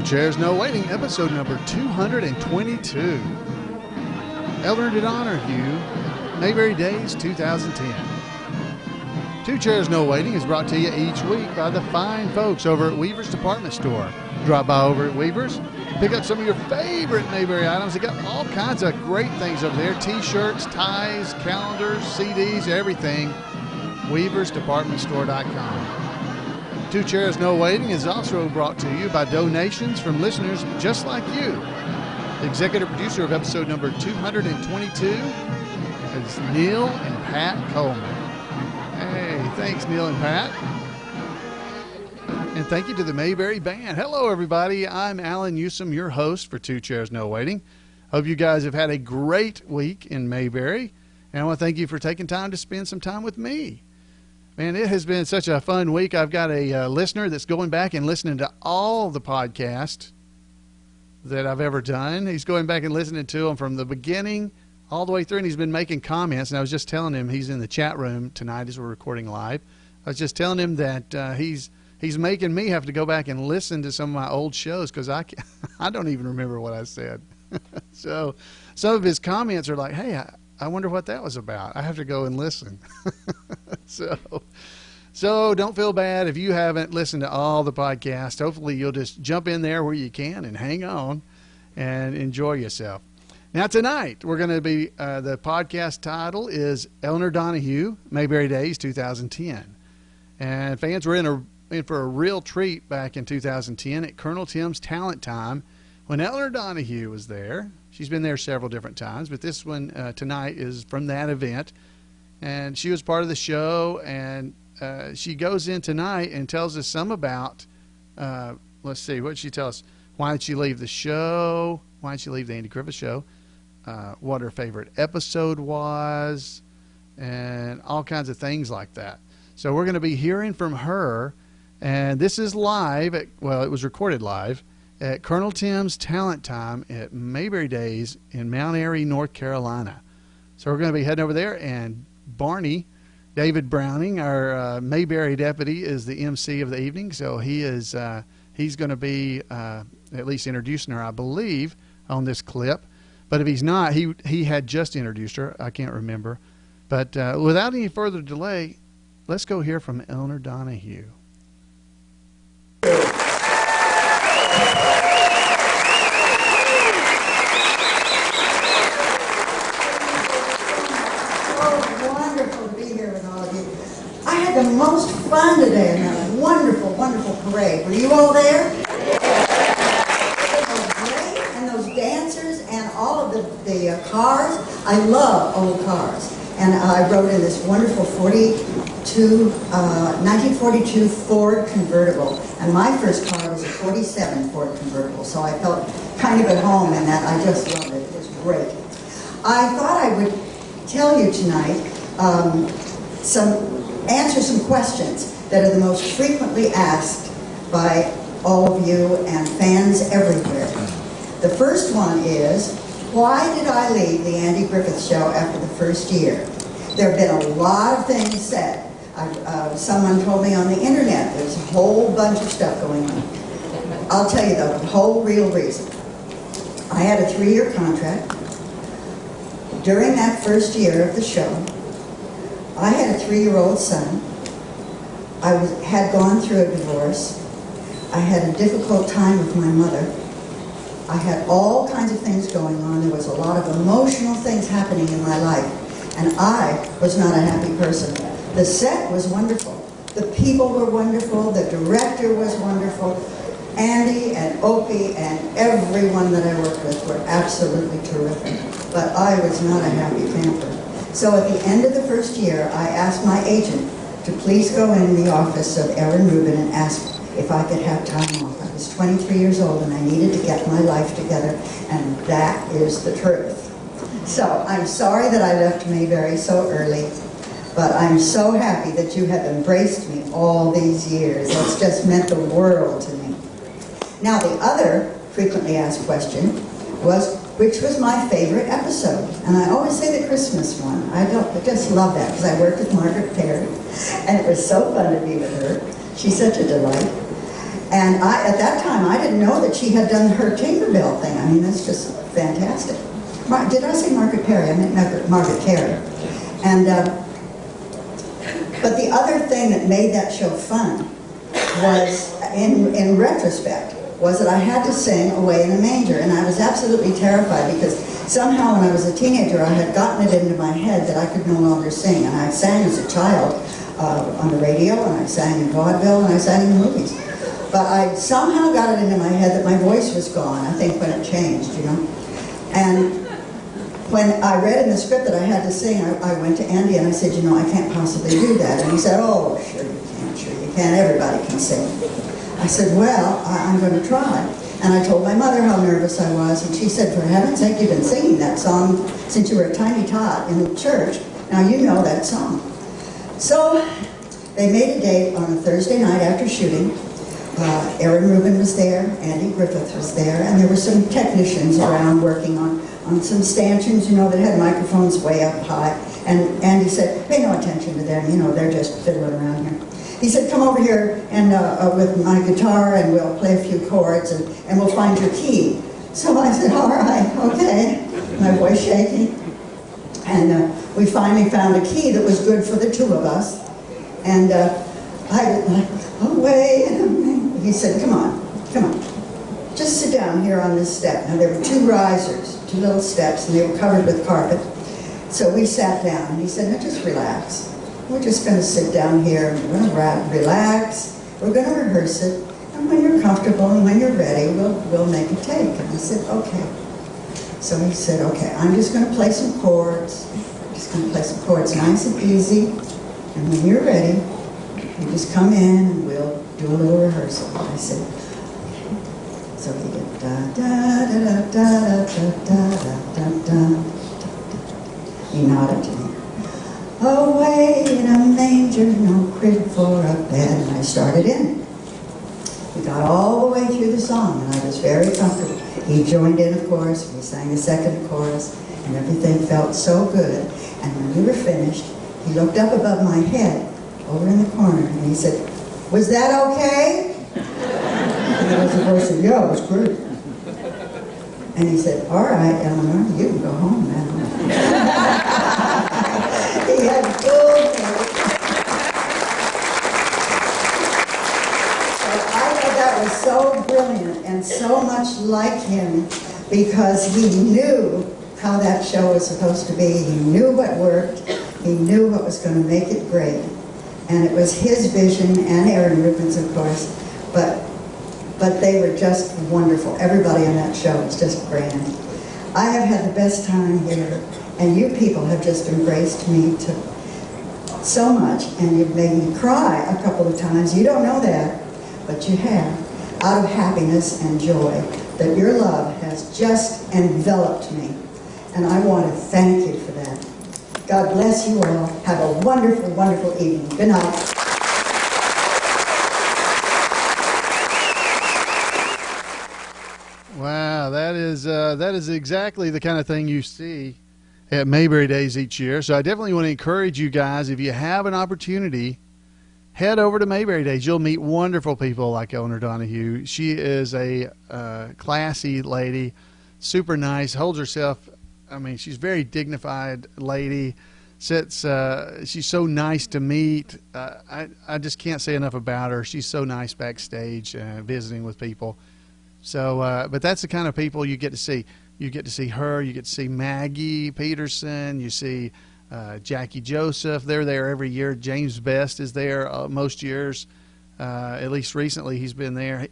Chairs No Waiting, episode number 222. Elinor Donahue Mayberry Days 2010. Two Chairs No Waiting is brought to you each week by the fine folks over at Weaver's Department Store. Drop by over at Weaver's, pick up some of your favorite Mayberry items. They got all kinds of great things over there. T-shirts, ties, calendars, CDs, everything. WeaversDepartmentStore.com. Two Chairs No Waiting is also brought to you by donations from listeners just like you. The executive producer of episode number 222 is Neil and Pat Coleman. Hey, thanks, Neil and Pat. And thank you to the Mayberry Band. Hello, everybody. I'm Alan Newsom, your host for Two Chairs No Waiting. Hope you guys have had a great week in Mayberry. And I want to thank you for taking time to spend some time with me. Man, it has been such a fun week. I've got a listener that's going back and listening to all the podcasts that I've ever done. He's going back and listening to them from the beginning all the way through, and he's been making comments. And I was just telling him, he's in the chat room tonight as we're recording live. I was just telling him that he's making me have to go back and listen to some of my old shows because I don't even remember what I said. So some of his comments are like, hey, I wonder what that was about. I have to go and listen. So don't feel bad if you haven't listened to all the podcasts. Hopefully you'll just jump in there where you can and hang on and enjoy yourself. Now tonight we're going to be, the podcast title is Elinor Donahue Mayberry Days 2010. And fans, we're in for a real treat back in 2010 at Colonel Tim's Talent Time when Elinor Donahue was there. She's been there several different times, but this one tonight is from that event. And she was part of the show, and she goes in tonight and tells us some about, let's see, what did she tell us? Why did she leave the show? Why did she leave the Andy Griffith Show? What her favorite episode was, and all kinds of things like that. So we're going to be hearing from her, and this is live. It was recorded live at Colonel Tim's Talent Time at Mayberry Days in Mount Airy, North Carolina. So we're going to be heading over there, and Barney, David Browning, our Mayberry deputy, is the MC of the evening. So he's going to be at least introducing her, I believe, on this clip. But if he's not, he had just introduced her. I can't remember. But without any further delay, let's go hear from Elinor Donahue. The most fun today in that wonderful, wonderful parade. Were you all there? It was great, and those dancers and all of the cars. I love old cars, and I rode in this wonderful 1942 Ford convertible, and my first car was a 47 Ford convertible, so I felt kind of at home in that. I just loved it. It was great. I thought I would tell you tonight answer some questions that are the most frequently asked by all of you and fans everywhere. The first one is, why did I leave the Andy Griffith Show after the first year? There have been a lot of things said. Someone told me on the internet there's a whole bunch of stuff going on. I'll tell you the whole real reason. I had a 3-year contract. During that first year of the show, I had a 3-year-old son. I had gone through a divorce. I had a difficult time with my mother. I had all kinds of things going on. There was a lot of emotional things happening in my life, and I was not a happy person. The set was wonderful. The people were wonderful. The director was wonderful. Andy and Opie and everyone that I worked with were absolutely terrific. But I was not a happy camper. So at the end of the first year, I asked my agent to please go in the office of Aaron Rubin and ask if I could have time off. I was 23 years old and I needed to get my life together, and that is the truth. So I'm sorry that I left Mayberry so early, but I'm so happy that you have embraced me all these years. It's just meant the world to me. Now the other frequently asked question was, which was my favorite episode? And I always say the Christmas one. I just love that because I worked with Margaret Perry, and it was so fun to be with her. She's such a delight. And at that time, I didn't know that she had done her Tinkerbell thing. I mean, that's just fantastic. Did I say Margaret Carey? I meant Margaret Carey. And, but the other thing that made that show fun was, in retrospect, was that I had to sing Away in a Manger. And I was absolutely terrified because somehow when I was a teenager, I had gotten it into my head that I could no longer sing. And I sang as a child on the radio, and I sang in vaudeville, and I sang in movies. But I somehow got it into my head that my voice was gone, I think, when it changed, you know. And when I read in the script that I had to sing, I went to Andy and I said, you know, I can't possibly do that. And he said, oh, sure you can, everybody can sing. I said, well, I'm going to try. And I told my mother how nervous I was, and she said, for heaven's sake, you've been singing that song since you were a tiny tot in the church. Now you know that song. So they made a date on a Thursday night after shooting. Aaron Rubin was there, Andy Griffith was there, and there were some technicians around working on some stanchions, you know, that had microphones way up high. And Andy said, pay no attention to them, you know, they're just fiddling around here. He said, come over here and with my guitar, and we'll play a few chords, and we'll find your key. So I said, all right, okay. My voice shaking. And we finally found a key that was good for the two of us. And I was like, away in a manger. He said, come on, just sit down here on this step. Now there were two risers, two little steps, and they were covered with carpet. So we sat down, and he said, now just relax. We're just going to sit down here, and we're going to relax, we're going to rehearse it, and when you're comfortable and when you're ready, we'll make a take. And I said, okay. So he said, okay, I'm just going to play some chords. I'm just going to play some chords nice and easy, and when you're ready, you just come in and we'll do a little rehearsal. I said, okay. So he did da da da da da da da da da. He nodded to me. Away in a manger, no crib for a bed. And I started in. We got all the way through the song, and I was very comfortable. He joined in, of course. We sang the second chorus, and everything felt so good. And when we were finished, he looked up above my head, over in the corner, and he said, was that okay? And there was a voice that said, yeah, it was great. And he said, all right, Elinor, you can go home now. He had full faith. So I thought that was so brilliant and so much like him, because he knew how that show was supposed to be. He knew what worked. He knew what was going to make it great. And it was his vision, and Aaron Rubin's, of course, but they were just wonderful. Everybody on that show was just grand. I have had the best time here, and you people have just embraced me so much, and you've made me cry a couple of times. You don't know that, but you have, out of happiness and joy, that your love has just enveloped me. And I want to thank you for that. God bless you all. Have a wonderful, wonderful evening. Good night. Wow, that is exactly the kind of thing you see at Mayberry Days each year. So I definitely want to encourage you guys, if you have an opportunity, head over to Mayberry Days. You'll meet wonderful people like Elinor Donahue. She is a classy lady, super nice, holds herself. I mean, she's a very dignified lady. She's so nice to meet. I just can't say enough about her. She's so nice backstage, visiting with people. So, but that's the kind of people you get to see. You get to see her. You get to see Maggie Peterson. You see Jackie Joseph. They're there every year. James Best is there most years. At least recently he's been there.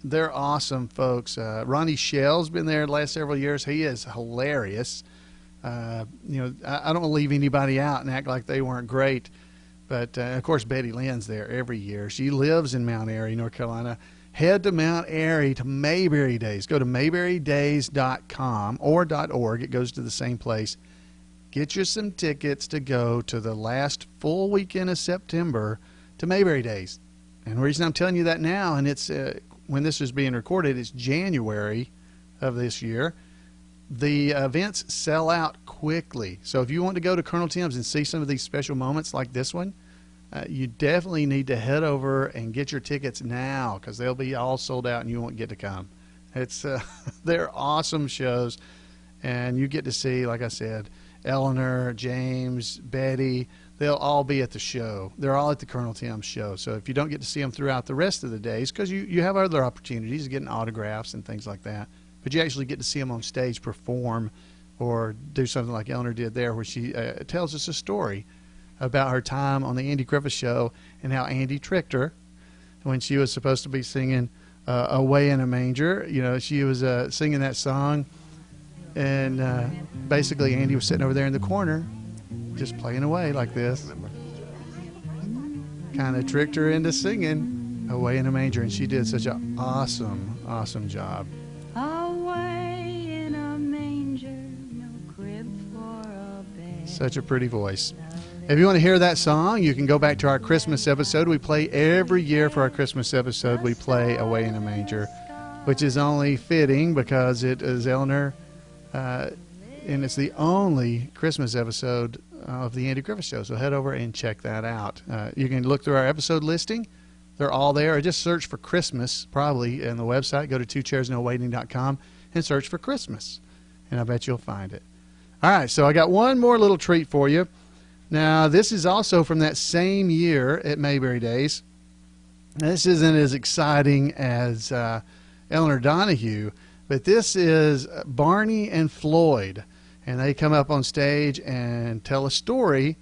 They're awesome folks. Ronnie Shell's been there the last several years. He is hilarious. I don't want to leave anybody out and act like they weren't great. But, of course, Betty Lynn's there every year. She lives in Mount Airy, North Carolina. Head to Mount Airy to Mayberry Days. Go to mayberrydays.com or .org. It goes to the same place. Get you some tickets to go to the last full weekend of September to Mayberry Days. And the reason I'm telling you that now, and it's when this is being recorded, it's January of this year. The events sell out quickly. So if you want to go to Colonel Tim's and see some of these special moments like this one, you definitely need to head over and get your tickets now because they'll be all sold out and you won't get to come. It's they're awesome shows, and you get to see, like I said, Elinor, James, Betty. They'll all be at the show. They're all at the Colonel Tim's show. So if you don't get to see them throughout the rest of the days, because you have other opportunities, getting autographs and things like that, but you actually get to see them on stage perform or do something like Elinor did there, where she tells us a story about her time on the Andy Griffith Show and how Andy tricked her when she was supposed to be singing Away in a Manger. You know, she was singing that song, and basically Andy was sitting over there in the corner just playing away like this. Kind of tricked her into singing Away in a Manger, and she did such an awesome job. Away in a manger, no crib for a bed. Such a pretty voice. If you want to hear that song, you can go back to our Christmas episode. We play every year for our Christmas episode. We play Away in a Manger, which is only fitting because it is Elinor, and it's the only Christmas episode of the Andy Griffith Show. So head over and check that out. You can look through our episode listing. They're all there. Or just search for Christmas, probably, in the website. Go to twochairsnowaiting.com and search for Christmas, and I bet you'll find it. All right, so I got one more little treat for you. Now, this is also from that same year at Mayberry Days. Now, this isn't as exciting as Elinor Donahue, but this is Barney and Floyd, and they come up on stage and tell a story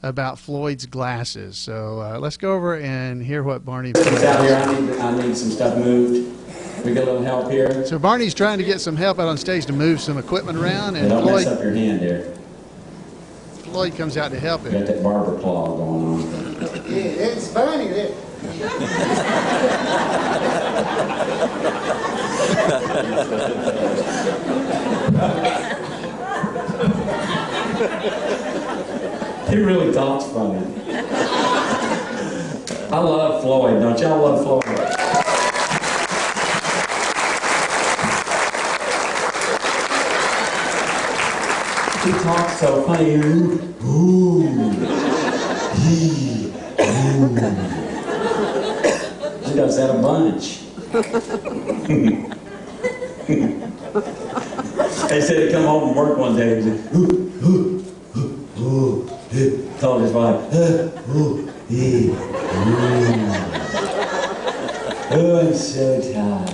about Floyd's glasses. So let's go over and hear what Barney It's out here. I need some stuff moved. We get a little help here. So Barney's trying to get some help out on stage to move some equipment around, and Don't mess up your hand there. Floyd comes out to help him. Got that barber claw going on. Yeah, it's funny that. He really talks funny. I love Floyd. Don't y'all love Floyd? He talks so funny. Ooh. He does that a bunch. They said he'd come home from work one day and he said, told his wife, I'm so tired.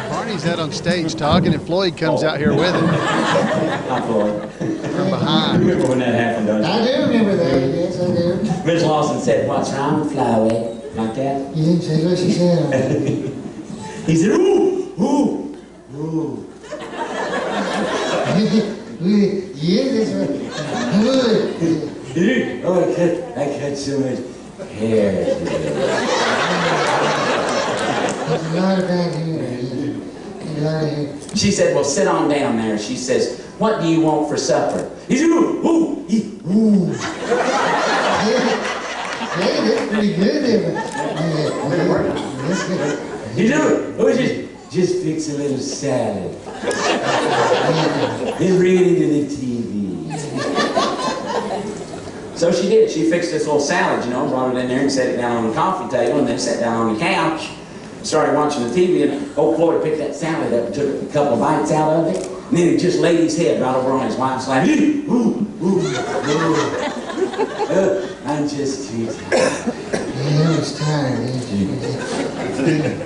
Barney's out on stage talking, and Floyd comes out here with him Hi, Floyd. from behind. Remember when that happened, don't you? I do remember that, yes, I do. Miss Lawson said, "What's wrong with Floyd?" Like that. Yeah, say what she said. He said, "Ooh, ooh, ooh." Yeah, that's right. Good. Oh, I cut so much hair. There's a lot of back here. A lot of here. She said, "Well, sit on down there." She says, "What do you want for supper?" He said, "Ooh, ooh, ooh." Hey, that's pretty good there. That's good. You do it. Oh, just fix a little salad. Then bring it into the TV. So she did. She fixed this little salad, you know, brought it in there and set it down on the coffee table, and then sat down on the couch, started watching the TV, and old Floyd picked that salad up and took a couple of bites out of it, and then he just laid his head right over on his wife's lap. Ooh, ooh, ooh. I'm just too tired. Yeah, I was tired.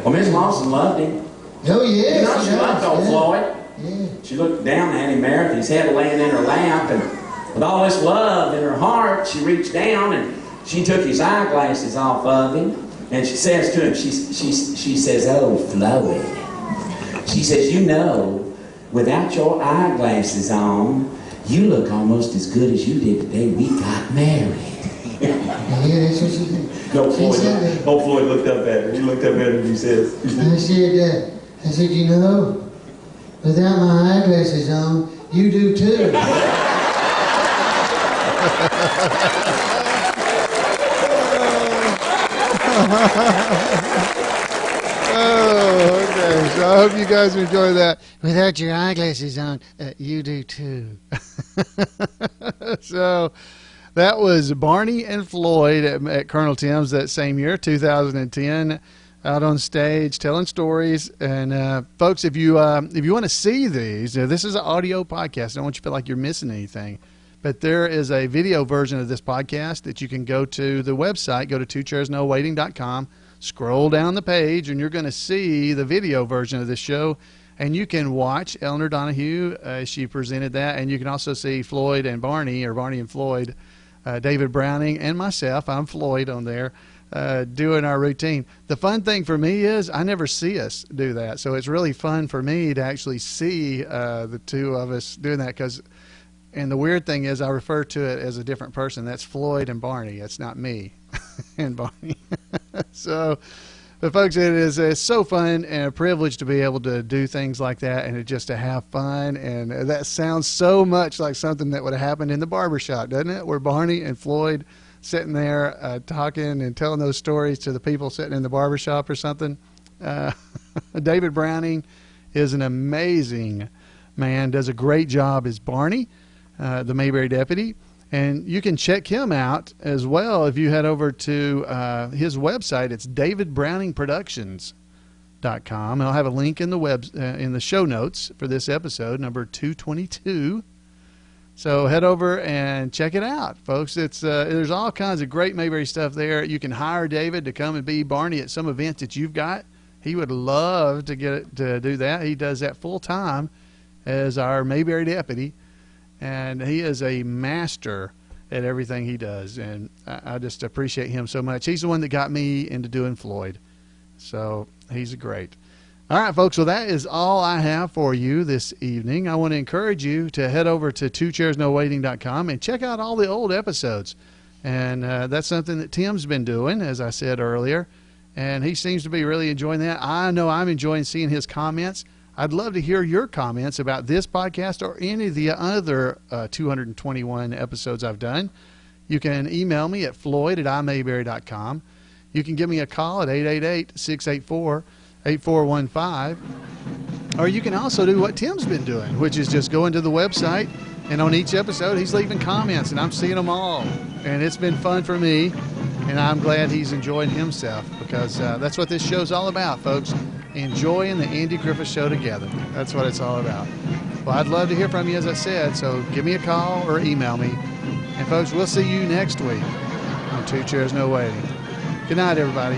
Well, Miss Lawson loved him. Oh, yeah. You know, she loved old Floyd. Yeah. She looked down at him there with his head laying in her lap, and with all this love in her heart, she reached down and she took his eyeglasses off of him, and she says to him, she says, "Oh, Floyd," she says, "you know, without your eyeglasses on, you look almost as good as you did the day we got married." Yeah, that's what she said. No, She said that. old Floyd looked up at her. He looked up at her and he says, I said, you know, without my eyeglasses on, you do too. Oh, okay. So I hope you guys enjoy that. Without your eyeglasses on, you do too. So That was Barney and Floyd at Colonel Tim's that same year, 2010, out on stage telling stories. And folks, if you want to see these, this is an audio podcast. I don't want you to feel like you're missing anything. But there is a video version of this podcast that you can go to the website, go to twochairsnowaiting.com, scroll down the page, and you're going to see the video version of this show. And you can watch Elinor Donahue. She presented that. And you can also see Floyd and Barney, or Barney and Floyd, David Browning, and myself. I'm Floyd on there, doing our routine. The fun thing for me is I never see us do that. So it's really fun for me to actually see the two of us doing that because... And the weird thing is I refer to it as a different person. That's Floyd and Barney. It's not me and Barney. So, but folks, it's so fun and a privilege to be able to do things like that and just to have fun. And that sounds so much like something that would have happened in the barbershop, doesn't it? Where Barney and Floyd sitting there talking and telling those stories to the people sitting in the barbershop or something. David Browning is an amazing man, does a great job as Barney. The Mayberry deputy, and you can check him out as well if you head over to his website. It's davidbrowningproductions.com. I'll have a link in the show notes for this episode, number 222. So head over and check it out, folks. It's there's all kinds of great Mayberry stuff there. You can hire David to come and be Barney at some events that you've got. He would love to do that. He does that full time as our Mayberry deputy. And he is a master at everything he does. And I just appreciate him so much. He's the one that got me into doing Floyd. So he's great. All right, folks. Well, that is all I have for you this evening. I want to encourage you to head over to twochairsnowaiting.com and check out all the old episodes. And that's something that Tim's been doing, as I said earlier. And he seems to be really enjoying that. I know I'm enjoying seeing his comments. I'd love to hear your comments about this podcast or any of the other 221 episodes I've done. You can email me at floyd@imayberry.com. You can give me a call at 888-684-8415. Or you can also do what Tim's been doing, which is just going to the website, and on each episode he's leaving comments, and I'm seeing them all. And it's been fun for me, and I'm glad he's enjoying himself because that's what this show's all about, folks. Enjoying the Andy Griffith Show together. That's what it's all about. Well, I'd love to hear from you, as I said, so give me a call or email me. And, folks, we'll see you next week on Two Chairs No Waiting. Good night, everybody.